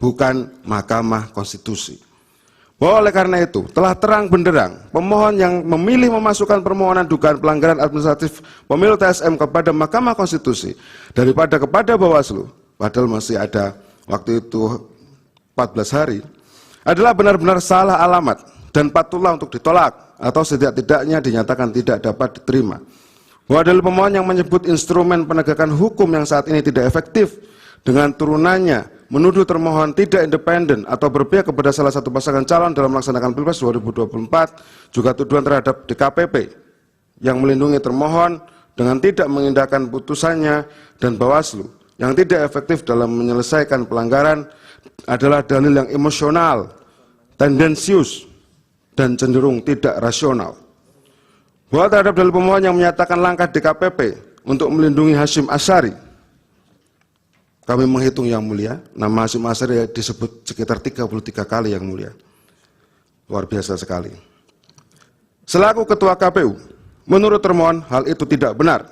bukan Mahkamah Konstitusi. Bahwa oleh karena itu, telah terang benderang pemohon yang memilih memasukkan permohonan dugaan pelanggaran administratif pemilu TSM kepada Mahkamah Konstitusi daripada kepada Bawaslu, padahal masih ada waktu itu 14 hari, adalah benar-benar salah alamat dan patutlah untuk ditolak atau setidak-tidaknya dinyatakan tidak dapat diterima. Bahwa dalil pemohon yang menyebut instrumen penegakan hukum yang saat ini tidak efektif dengan turunannya menuduh termohon tidak independen atau berpihak kepada salah satu pasangan calon dalam melaksanakan Pilpres 2024, juga tuduhan terhadap DKPP yang melindungi termohon dengan tidak mengindahkan putusannya dan Bawaslu yang tidak efektif dalam menyelesaikan pelanggaran adalah dalil yang emosional, tendensius, dan cenderung tidak rasional. Bahwa terhadap dalil pemohon yang menyatakan langkah DKPP untuk melindungi Hasyim Asyari, kami menghitung yang mulia, nama Hasyim Asyari disebut sekitar 33 kali yang mulia. Luar biasa sekali. Selaku Ketua KPU, menurut termohon hal itu tidak benar.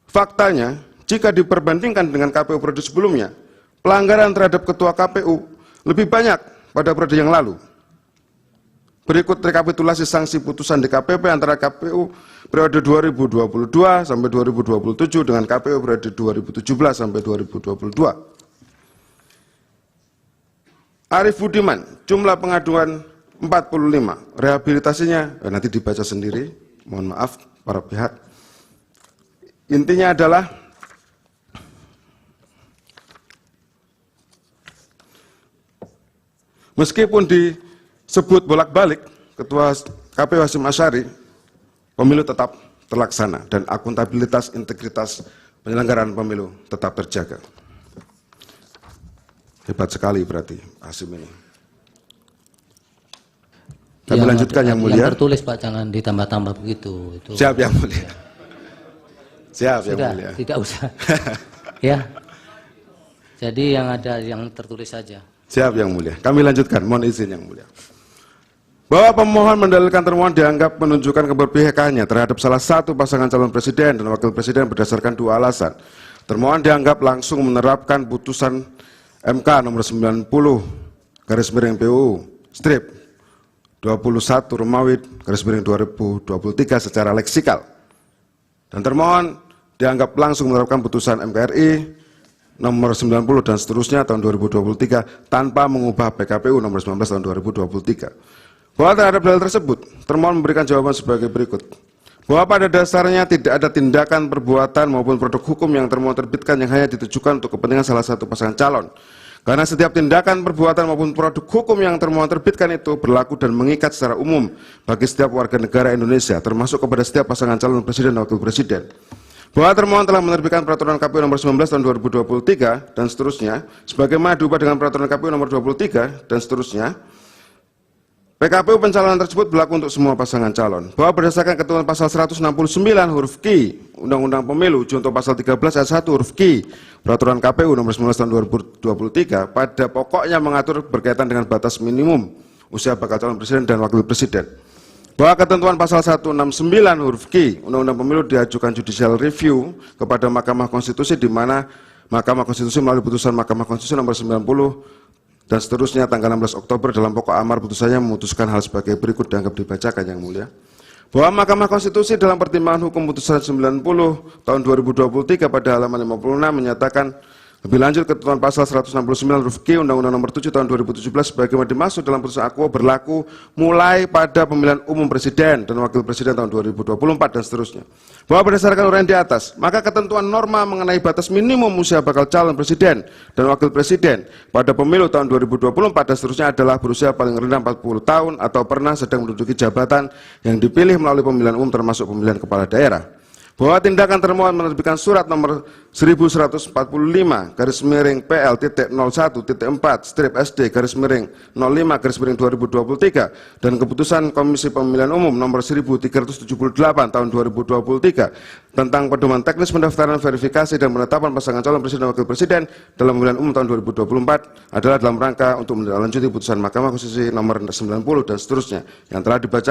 Faktanya, jika diperbandingkan dengan KPU periode sebelumnya, pelanggaran terhadap Ketua KPU lebih banyak pada periode yang lalu. Berikut rekapitulasi sanksi putusan DKPP antara KPU periode 2022 sampai 2027 dengan KPU periode 2017 sampai 2022. Arif Budiman, jumlah pengaduan 45, rehabilitasinya nanti dibaca sendiri, mohon maaf para pihak. Intinya adalah meskipun disebut bolak-balik Ketua KPU Hasyim Asyari, pemilu tetap terlaksana dan akuntabilitas integritas penyelenggaraan pemilu tetap terjaga. Hebat sekali berarti Hasyim ini. Kami lanjutkan yang mulia. Yang tertulis Pak, jangan ditambah-tambah begitu. Itu. Siap yang mulia. Siap yang Sudah, mulia. tidak usah. Ya. Jadi yang ada yang tertulis saja. Siap yang mulia. Kami lanjutkan, mohon izin yang mulia. Bahwa pemohon mendalilkan termohon dianggap menunjukkan keberpihakannya terhadap salah satu pasangan calon presiden dan wakil presiden berdasarkan dua alasan. Termohon dianggap langsung menerapkan putusan MK nomor 90 garis miring PUU strip 21 Romawi garis miring 2023 secara leksikal. Dan termohon dianggap langsung menerapkan putusan MKRI nomor 90 dan seterusnya tahun 2023 tanpa mengubah PKPU nomor 19 tahun 2023. Bahwa terhadap dalil tersebut, termohon memberikan jawaban sebagai berikut. Bahwa pada dasarnya tidak ada tindakan, perbuatan maupun produk hukum yang termohon terbitkan yang hanya ditujukan untuk kepentingan salah satu pasangan calon. Karena setiap tindakan, perbuatan maupun produk hukum yang termohon terbitkan itu berlaku dan mengikat secara umum bagi setiap warga negara Indonesia, termasuk kepada setiap pasangan calon presiden dan wakil presiden. Bahwa termohon telah menerbitkan peraturan KPU nomor 19 tahun 2023 dan seterusnya, sebagaimana diubah dengan peraturan KPU nomor 23 dan seterusnya. PKPU pencalonan tersebut berlaku untuk semua pasangan calon. Bahwa berdasarkan ketentuan pasal 169 huruf Q Undang-Undang Pemilu junto pasal 13 ayat 1 huruf Q Peraturan KPU nomor 19 tahun 2023 pada pokoknya mengatur berkaitan dengan batas minimum usia bakal calon presiden dan wakil presiden. Bahwa ketentuan pasal 169 huruf Q Undang-Undang Pemilu diajukan judicial review kepada Mahkamah Konstitusi di mana Mahkamah Konstitusi melalui putusan Mahkamah Konstitusi nomor 90 dan seterusnya tanggal 16 Oktober dalam pokok amar putusannya memutuskan hal sebagai berikut dianggap dibacakan yang mulia. Bahwa Mahkamah Konstitusi dalam pertimbangan hukum putusan 90 tahun 2023 pada halaman 56 menyatakan lebih lanjut ketentuan pasal 169 huruf Q Undang-Undang nomor 7 tahun 2017 sebagaimana dimaksud dalam putusan Aquo berlaku mulai pada pemilihan umum presiden dan wakil presiden tahun 2024 dan seterusnya. Bahwa berdasarkan uraian di atas, maka ketentuan norma mengenai batas minimum usia bakal calon presiden dan wakil presiden pada pemilu tahun 2024 dan seterusnya adalah berusia paling rendah 40 tahun atau pernah sedang menduduki jabatan yang dipilih melalui pemilihan umum termasuk pemilihan kepala daerah. Bahwa tindakan termohon menerbitkan surat nomor 1145 garis miring PL.01.4 strip SD garis miring 05 garis miring 2023 dan keputusan Komisi Pemilihan Umum nomor 1378 tahun 2023 tentang pedoman teknis pendaftaran verifikasi dan penetapan pasangan calon presiden dan wakil presiden dalam pemilihan umum tahun 2024 adalah dalam rangka untuk menindaklanjuti putusan Mahkamah Konstitusi nomor 90 dan seterusnya yang telah dibaca